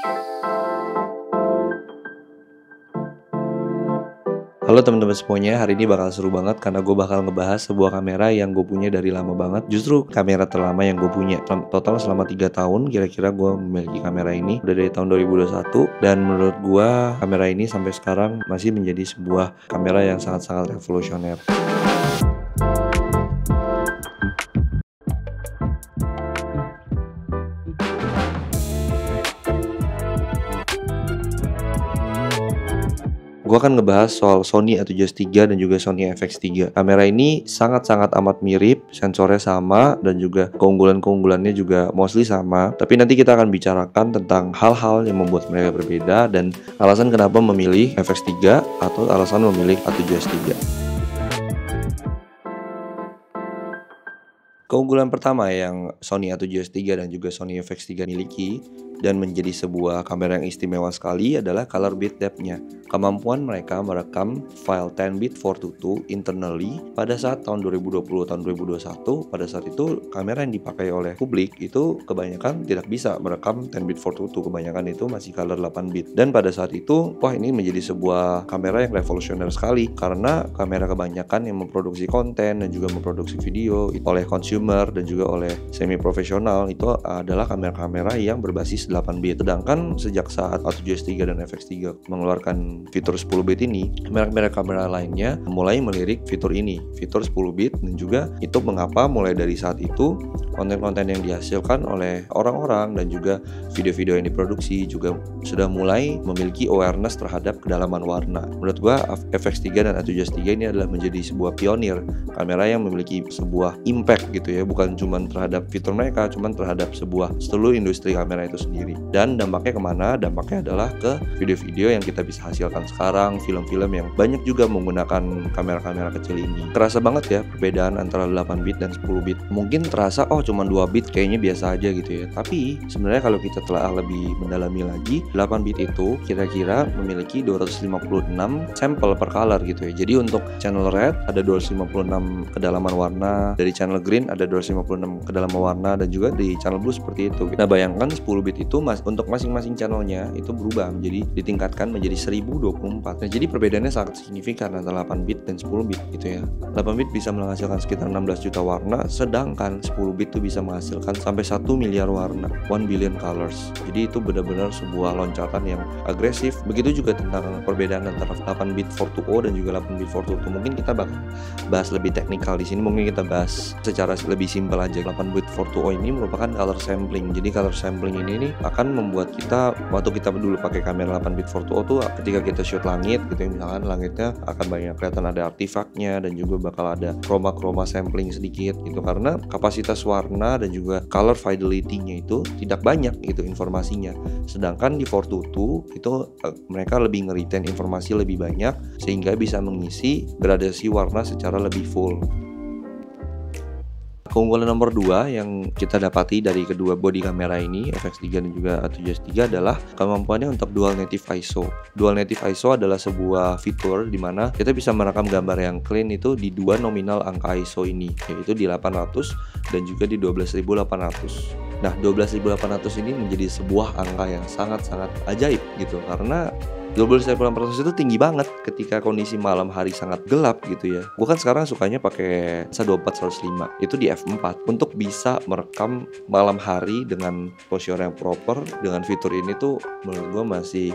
Halo teman-teman semuanya, hari ini bakal seru banget karena gue bakal ngebahas sebuah kamera yang gue punya dari lama banget. Justru kamera terlama yang gue punya. Total selama 3 tahun kira-kira gue memiliki kamera ini. Udah dari tahun 2021. Dan menurut gue kamera ini sampai sekarang masih menjadi sebuah kamera yang sangat-sangat revolusioner. Gua akan ngebahas soal Sony A7S III dan juga Sony FX3. Kamera ini sangat-sangat amat mirip, sensornya sama, dan juga keunggulan-keunggulannya juga mostly sama. Tapi nanti kita akan bicarakan tentang hal-hal yang membuat mereka berbeda dan alasan kenapa memilih FX3 atau alasan memilih A7S III. Keunggulan pertama yang Sony A7S III dan juga Sony FX3 miliki dan menjadi sebuah kamera yang istimewa sekali adalah color bit depth-nya. Kemampuan mereka merekam file 10-bit 422 internally pada saat tahun 2020, tahun 2021, pada saat itu kamera yang dipakai oleh publik itu kebanyakan tidak bisa merekam 10-bit 422, kebanyakan itu masih color 8-bit. Dan pada saat itu, wah ini menjadi sebuah kamera yang revolusioner sekali karena kamera kebanyakan yang memproduksi konten dan juga memproduksi video oleh consumer dan juga oleh semi profesional itu adalah kamera-kamera yang berbasis 8-bit. Sedangkan sejak saat A7S III dan FX3 mengeluarkan fitur 10-bit ini, kamera-kamera lainnya mulai melirik fitur ini, fitur 10-bit, dan juga itu mengapa mulai dari saat itu konten-konten yang dihasilkan oleh orang-orang dan juga video-video yang diproduksi juga sudah mulai memiliki awareness terhadap kedalaman warna. Menurut gua FX3 dan A7S III ini adalah menjadi sebuah pionir kamera yang memiliki sebuah impact gitu ya, bukan cuma terhadap fitur mereka, cuma terhadap seluruh industri kamera itu sendiri. Dan dampaknya kemana? Dampaknya adalah ke video-video yang kita bisa hasilkan sekarang, film-film yang banyak juga menggunakan kamera-kamera kecil ini. Terasa banget ya perbedaan antara 8-bit dan 10-bit. Mungkin terasa oh cuma 2-bit kayaknya biasa aja gitu ya. Tapi sebenarnya kalau kita telah lebih mendalami lagi, 8-bit itu kira-kira memiliki 256 sampel per color gitu ya. Jadi untuk channel red ada 256 kedalaman warna, dari channel green ada 256 kedalaman warna, dan juga di channel blue seperti itu. Nah bayangkan 10-bit itu untuk masing-masing channelnya itu berubah menjadi ditingkatkan menjadi 1024. Nah jadi perbedaannya sangat signifikan antara 8-bit dan 10-bit gitu ya. 8-bit bisa menghasilkan sekitar 16 juta warna, sedangkan 10-bit itu bisa menghasilkan sampai 1 miliar warna, 1 billion colors. Jadi itu benar-benar sebuah loncatan yang agresif. Begitu juga tentang perbedaan antara 8-bit 420 dan juga 8-bit 422. Mungkin kita bakal bahas lebih teknikal di sini. Mungkin kita bahas secara lebih simpel aja. 8-bit 420 ini merupakan color sampling. Jadi color sampling ini nih akan membuat kita, waktu kita dulu pakai kamera 8-bit 420 tuh ketika kita shoot langit gitu ya, misalkan langitnya akan banyak kelihatan ada artifaknya dan juga bakal ada chroma sampling sedikit gitu, karena kapasitas warna dan juga color fidelity-nya itu tidak banyak gitu informasinya. Sedangkan di 422 itu mereka lebih nge-retain informasi lebih banyak sehingga bisa mengisi gradasi warna secara lebih full. Keunggulan nomor 2 yang kita dapati dari kedua body kamera ini, FX3 dan juga A7S III, adalah kemampuannya untuk dual native ISO. Dual native ISO adalah sebuah fitur di mana kita bisa merekam gambar yang clean itu di dua nominal angka ISO ini, yaitu di 800 dan juga di 12800. Nah, 12800 ini menjadi sebuah angka yang sangat-sangat ajaib gitu, karena 12.800 itu tinggi banget ketika kondisi malam hari sangat gelap gitu ya. Gue kan sekarang sukanya pakai 124-105 itu di f4 untuk bisa merekam malam hari dengan posture yang proper. Dengan fitur ini tuh menurut gue masih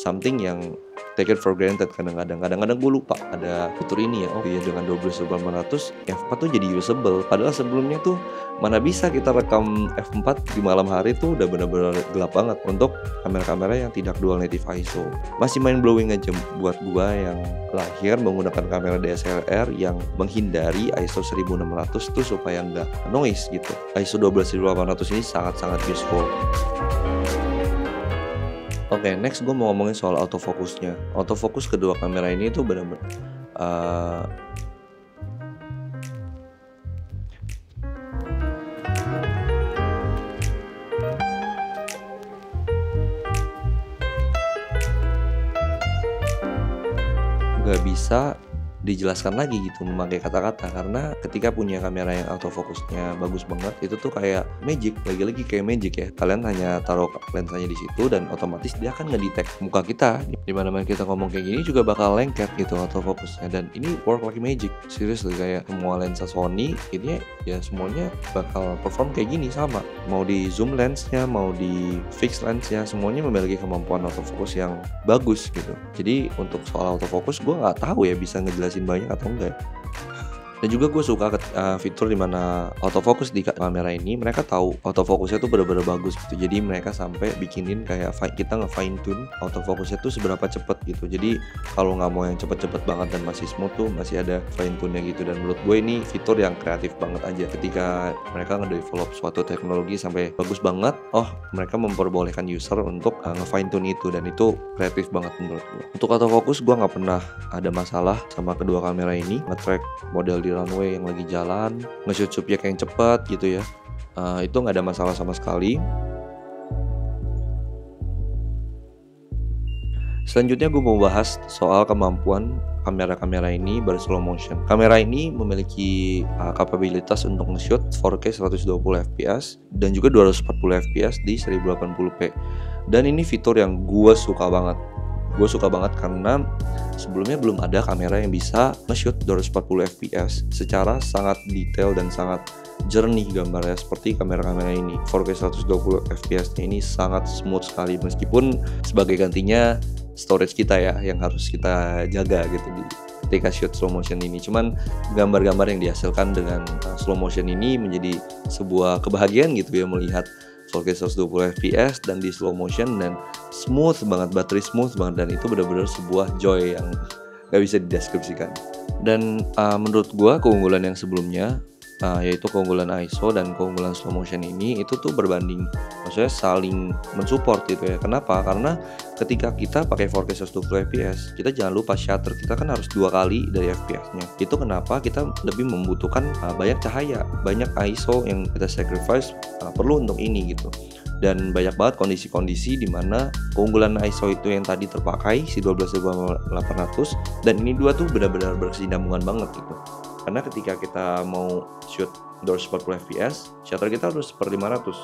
something yang take it for granted. Kadang-kadang gue lupa ada fitur ini ya. Oh iya, dengan 12.800 f4 tuh jadi usable. Padahal sebelumnya tuh mana bisa kita rekam f4 di malam hari tuh udah benar-benar gelap banget untuk kamera-kamera yang tidak dual native ISO. Masih mind blowing aja buat gua yang lahir menggunakan kamera DSLR yang menghindari ISO 1600 tuh supaya nggak noise gitu. ISO 12800 ini sangat-sangat useful. Oke, next gue mau ngomongin soal autofocusnya. Autofocus kedua kamera ini tuh benar-benar nggak bisa dijelaskan lagi gitu memakai kata-kata, karena ketika punya kamera yang autofocusnya bagus banget itu tuh kayak magic, lagi-lagi kayak magic ya. Kalian hanya taruh lensanya di situ dan otomatis dia akan ngedetect muka kita. Dimana-mana kita ngomong kayak gini juga bakal lengket gitu autofocusnya, dan ini work like magic. Seriously, kayak semua lensa Sony ini ya semuanya bakal perform kayak gini sama. Mau di zoom lensnya, mau di fix lensnya, semuanya memiliki kemampuan autofocus yang bagus gitu. Jadi untuk soal autofocus gue nggak tahu ya bisa ngejelasin banyak atau enggak. Dan juga gue suka fitur dimana autofocus di kamera ini, mereka tahu autofocusnya tuh bener-bener bagus gitu. Jadi mereka sampai bikinin kayak kita nge-fine tune autofocusnya tuh seberapa cepet gitu. Jadi kalau nggak mau yang cepet-cepet banget dan masih smooth tuh masih ada fine tune-nya gitu. Dan menurut gue ini fitur yang kreatif banget aja ketika mereka nge-develop suatu teknologi sampai bagus banget. Oh, mereka memperbolehkan user untuk nge-fine tune itu, dan itu kreatif banget menurut gue. Untuk autofocus gue nggak pernah ada masalah sama kedua kamera ini. Nge-track model di runway yang lagi jalan, nge-shoot subjek yang cepat gitu ya, itu nggak ada masalah sama sekali. Selanjutnya gue mau bahas soal kemampuan kamera-kamera ini berslow motion. Kamera ini memiliki kapabilitas untuk nge-shoot 4K 120 fps dan juga 240 fps di 1080p. Dan ini fitur yang gue suka banget. Gue suka banget karena sebelumnya belum ada kamera yang bisa nge-shoot 240 fps secara sangat detail dan sangat jernih gambarnya seperti kamera-kamera ini. 4K 120 fps ini sangat smooth sekali, meskipun sebagai gantinya storage kita ya yang harus kita jaga gitu ketika shoot slow motion ini. Cuman gambar-gambar yang dihasilkan dengan slow motion ini menjadi sebuah kebahagiaan gitu ya, melihat 4K 120 fps dan di slow motion dan smooth banget, battery smooth banget, dan itu benar-benar sebuah joy yang gak bisa dideskripsikan. Dan menurut gua keunggulan yang sebelumnya yaitu keunggulan ISO dan keunggulan slow motion ini itu tuh berbanding, maksudnya saling mensupport gitu ya. Kenapa? Karena ketika kita pakai 4K 120 fps, kita jangan lupa shutter kita kan harus 2 kali dari fps-nya. Itu kenapa kita lebih membutuhkan banyak cahaya, banyak ISO yang kita sacrifice perlu untuk ini gitu. Dan banyak banget kondisi-kondisi di mana keunggulan ISO itu yang tadi terpakai si 12.800 dan ini dua tuh benar-benar berkesinambungan banget gitu. Karena ketika kita mau shoot 240 fps, shutter kita harus 1/500.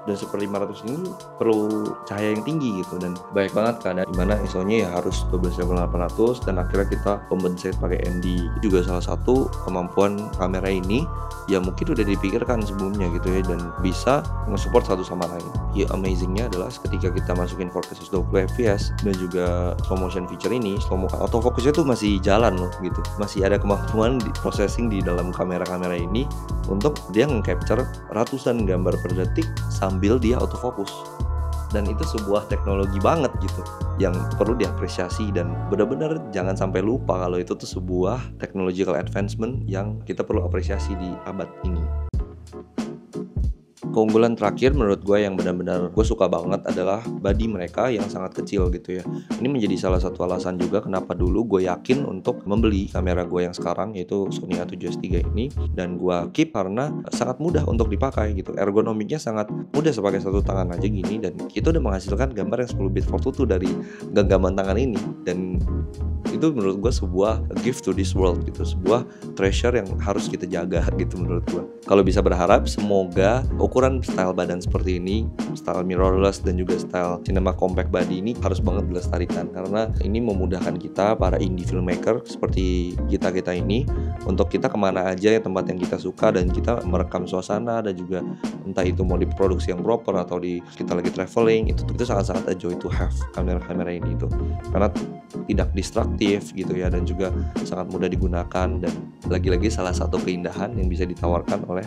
Dan 1/500 ini perlu cahaya yang tinggi gitu, dan banyak banget keadaan dimana ISO-nya ya harus 12.800 dan akhirnya kita compensate pakai ND. Itu juga salah satu kemampuan kamera ini yang mungkin udah dipikirkan sebelumnya gitu ya, dan bisa nge-support satu sama lain. Ya amazingnya adalah ketika kita masukin 4K 120 fps dan juga slow motion feature ini, autofocusnya tuh masih jalan loh gitu. Masih ada kemampuan di processing di dalam kamera-kamera ini untuk dia nge-capture ratusan gambar per detik sambil dia autofocus. Dan itu sebuah teknologi banget gitu yang perlu diapresiasi, dan benar-benar jangan sampai lupa kalau itu tuh sebuah technological advancement yang kita perlu apresiasi di abad ini. Keunggulan terakhir menurut gue yang benar-benar gue suka banget adalah body mereka yang sangat kecil gitu ya. Ini menjadi salah satu alasan juga kenapa dulu gue yakin untuk membeli kamera gue yang sekarang, yaitu Sony A7S III ini, dan gue keep karena sangat mudah untuk dipakai gitu. Ergonomiknya sangat mudah, sebagai satu tangan aja gini, dan itu udah menghasilkan gambar yang 10 bit foto tuh dari genggaman tangan ini. Dan itu menurut gue sebuah gift to this world gitu, sebuah treasure yang harus kita jaga gitu menurut gue. Kalau bisa berharap semoga ukuran style badan seperti ini, style mirrorless dan juga style cinema compact body ini harus banget dilestarikan, karena ini memudahkan kita para indie filmmaker seperti kita ini untuk kita kemana aja ya tempat yang kita suka, dan kita merekam suasana, dan juga entah itu mau diproduksi yang proper atau kita lagi traveling, itu sangat-sangat a joy to have kamera-kamera ini itu, karena tidak destruktif gitu ya, dan juga sangat mudah digunakan, dan lagi-lagi salah satu keindahan yang bisa ditawarkan oleh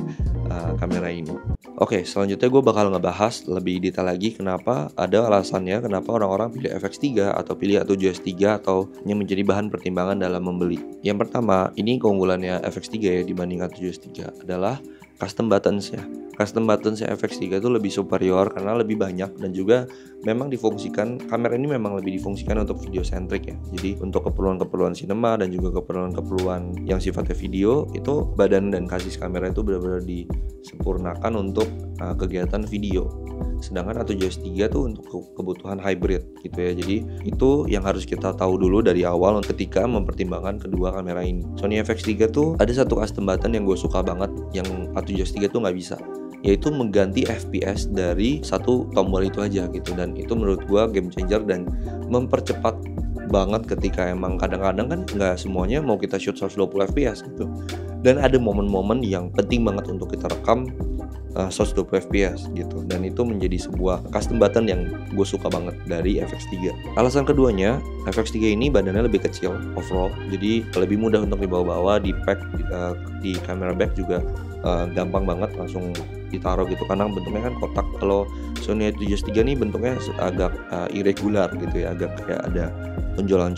kamera ini. Oke, selanjutnya gue bakal ngebahas lebih detail lagi kenapa ada alasannya kenapa orang-orang pilih FX3 atau pilih A7S III atau yang menjadi bahan pertimbangan dalam membeli. Yang pertama, ini keunggulannya FX3 ya dibanding A7S III adalah custom buttons ya. Custom buttons FX3 itu lebih superior karena lebih banyak, dan juga memang difungsikan, kamera ini memang lebih difungsikan untuk video centric ya. Jadi untuk keperluan-keperluan sinema dan juga keperluan-keperluan yang sifatnya video, itu badan dan kasis kamera itu benar-benar disempurnakan untuk kegiatan video. Sedangkan A7S3 tuh untuk kebutuhan hybrid gitu ya. Jadi itu yang harus kita tahu dulu dari awal ketika mempertimbangkan kedua kamera ini. Sony FX3 tuh ada satu custom button yang gue suka banget yang A7S3 tuh nggak bisa, yaitu mengganti FPS dari satu tombol itu aja gitu. Dan itu menurut gue game changer dan mempercepat banget ketika emang kadang-kadang kan nggak semuanya mau kita shoot 120 fps gitu, dan ada momen-momen yang penting banget untuk kita rekam 120 fps gitu, dan itu menjadi sebuah custom button yang gue suka banget dari FX3. Alasan keduanya, FX3 ini badannya lebih kecil overall, jadi lebih mudah untuk dibawa-bawa, di pack di camera bag juga gampang banget langsung ditaruh gitu, karena bentuknya kan kotak. Kalau Sony A7S3 ini bentuknya agak irregular gitu ya, agak kayak ada tonjolan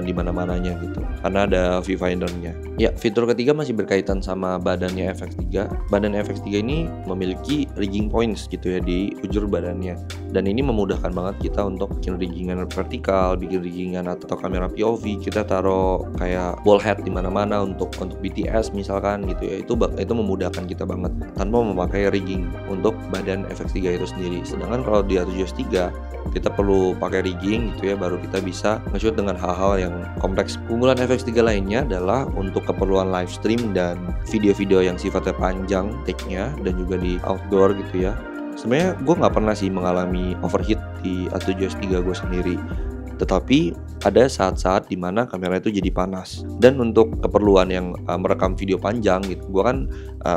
di mana-mananya gitu, karena ada viewfinder-nya. Ya, fitur ketiga masih berkaitan sama badannya FX3. Badan FX3 ini memiliki rigging points gitu ya di ujur badannya, dan ini memudahkan banget kita untuk bikin riggingan vertikal, bikin riggingan atau kamera POV. Kita taruh kayak ball head di mana-mana untuk BTS misalkan gitu ya. Itu memudahkan kita banget tanpa memakai rigging untuk badan FX3 itu sendiri. Sedangkan kalau di A7S3 kita perlu pakai rigging gitu ya, baru kita bisa nge-shoot dengan hal-hal yang kompleks. Keunggulan FX3 lainnya adalah untuk keperluan live stream dan video-video yang sifatnya panjang take-nya dan juga di outdoor gitu ya. Sebenarnya gue nggak pernah sih mengalami overheat di A7S3 gue sendiri, tetapi ada saat-saat dimana kamera itu jadi panas. Dan untuk keperluan yang merekam video panjang gitu, gue kan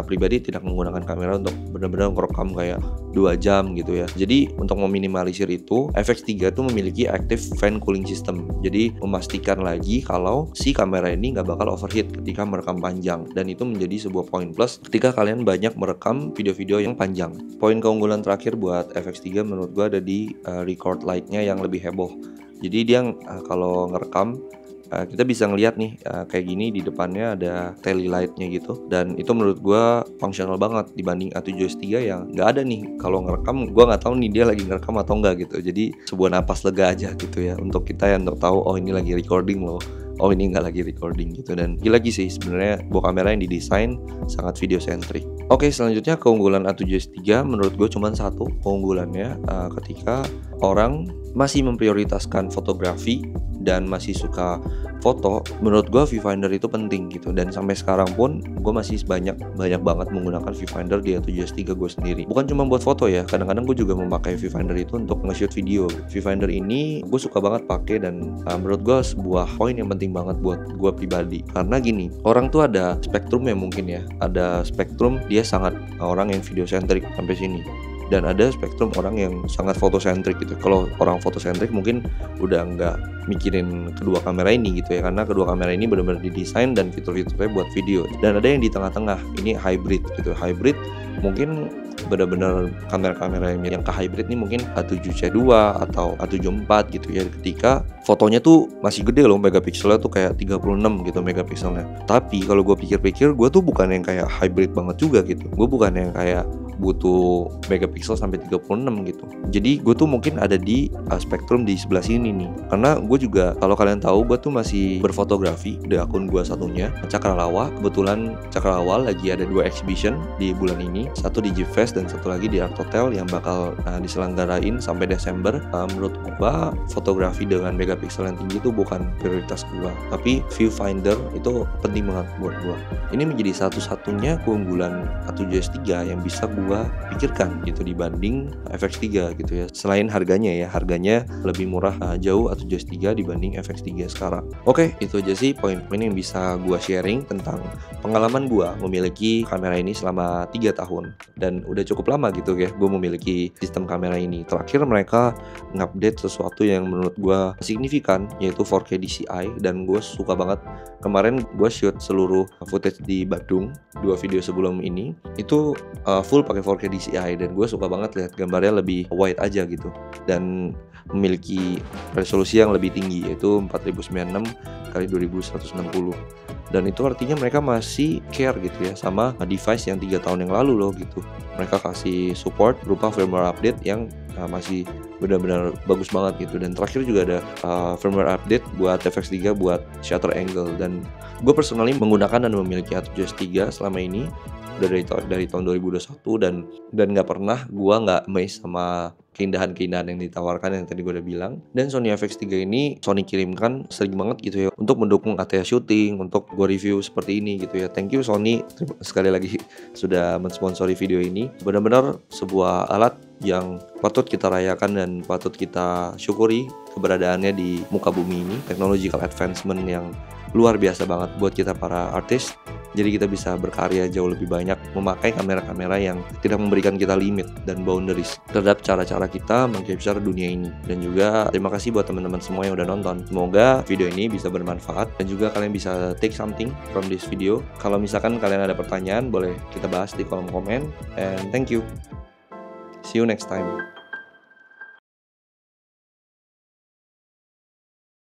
pribadi tidak menggunakan kamera untuk benar-benar merekam kayak 2 jam gitu ya. Jadi untuk meminimalisir itu, FX3 tuh memiliki active fan cooling system. Jadi memastikan lagi kalau si kamera ini nggak bakal overheat ketika merekam panjang, dan itu menjadi sebuah poin plus ketika kalian banyak merekam video-video yang panjang. Poin keunggulan terakhir buat FX3 menurut gue ada di record light-nya yang lebih heboh. Jadi dia kalau ngerekam kita bisa ngeliat nih kayak gini, di depannya ada tail light-nya gitu, dan itu menurut gue fungsional banget dibanding A7S3 yang nggak ada nih. Kalau ngerekam gue nggak tahu nih dia lagi ngerekam atau enggak gitu. Jadi sebuah napas lega aja gitu ya untuk kita yang tahu, oh ini lagi recording loh, oh ini nggak lagi recording gitu. Dan lagi sih sebenarnya buah kamera yang didesain sangat video centric. Oke, selanjutnya keunggulan A7S3 menurut gue cuma satu keunggulannya, ketika orang masih memprioritaskan fotografi dan masih suka foto, menurut gue viewfinder itu penting gitu. Dan sampai sekarang pun gue masih banyak banget menggunakan viewfinder di A7S3 gue sendiri. Bukan cuma buat foto ya, kadang-kadang gue juga memakai viewfinder itu untuk nge-shoot video. Viewfinder ini gue suka banget pakai, dan menurut gue sebuah poin yang penting banget buat gue pribadi. Karena gini, orang tuh ada spektrumnya mungkin ya, ada spektrum dia sangat orang yang video centric sampai sini, dan ada spektrum orang yang sangat fotosentrik gitu. Kalau orang fotosentrik mungkin udah nggak mikirin kedua kamera ini gitu ya, karena kedua kamera ini benar-benar didesain dan fitur-fiturnya buat video. Dan ada yang di tengah-tengah, ini hybrid gitu. Hybrid mungkin benar-benar kamera-kamera yang ke hybrid ini mungkin A7C2 atau A7IV gitu ya, ketika fotonya tuh masih gede loh, megapikselnya tuh kayak 36 gitu megapikselnya. Tapi kalau gue pikir-pikir, gue tuh bukan yang kayak hybrid banget juga gitu. Gue bukan yang kayak butuh megapiksel sampai 36 gitu. Jadi gue tuh mungkin ada di spektrum di sebelah sini nih. Karena gue juga, kalau kalian tahu, gue tuh masih berfotografi di akun gue satunya, Cakralawa. Kebetulan Cakralawa lagi ada 2 exhibition di bulan ini, satu di G-Fest dan satu lagi di Art Hotel yang bakal diselenggarain sampai Desember. Menurut gue fotografi dengan megapiksel yang tinggi itu bukan prioritas gue, tapi viewfinder itu penting banget buat gue. Ini menjadi satu-satunya keunggulan A7S3 yang bisa gue pikirkan gitu dibanding FX3 gitu ya. Selain harganya ya, harganya lebih murah jauh A7S3 dibanding FX3 sekarang. Oke, itu aja sih poin-poin yang bisa gue sharing tentang pengalaman gue memiliki kamera ini selama 3 tahun. Dan udah cukup lama gitu ya gue memiliki sistem kamera ini. Terakhir mereka ngupdate sesuatu yang menurut gue signifikan, yaitu 4K DCI, dan gue suka banget. Kemarin gue shoot seluruh footage di Bandung, 2 video sebelum ini itu full pakai 4K DCI, dan gue suka banget lihat gambarnya lebih wide aja gitu, dan memiliki resolusi yang lebih tinggi, yaitu 4096x2160. Dan itu artinya mereka masih care gitu ya sama device yang 3 tahun yang lalu loh gitu. Mereka kasih support berupa firmware update yang masih benar-benar bagus banget gitu. Dan terakhir juga ada firmware update buat FX3 buat shutter angle. Dan gue personally menggunakan dan memiliki A7S3 selama ini, dari tahun 2021 dan nggak pernah gua nggak amazed sama keindahan-keindahan yang ditawarkan yang tadi gue udah bilang. Dan Sony FX3 ini Sony kirimkan sering banget gitu ya untuk mendukung ATH syuting, untuk gue review seperti ini gitu ya. Thank you Sony sekali lagi sudah mensponsori video ini. Benar-benar sebuah alat yang patut kita rayakan dan patut kita syukuri keberadaannya di muka bumi ini. Technological advancement yang luar biasa banget buat kita para artis. Jadi kita bisa berkarya jauh lebih banyak memakai kamera-kamera yang tidak memberikan kita limit dan boundaries terhadap cara-cara kita meng-capture dunia ini. Dan juga terima kasih buat teman-teman semua yang udah nonton. Semoga video ini bisa bermanfaat dan juga kalian bisa take something from this video. Kalau misalkan kalian ada pertanyaan, boleh kita bahas di kolom komen. And thank you. See you next time.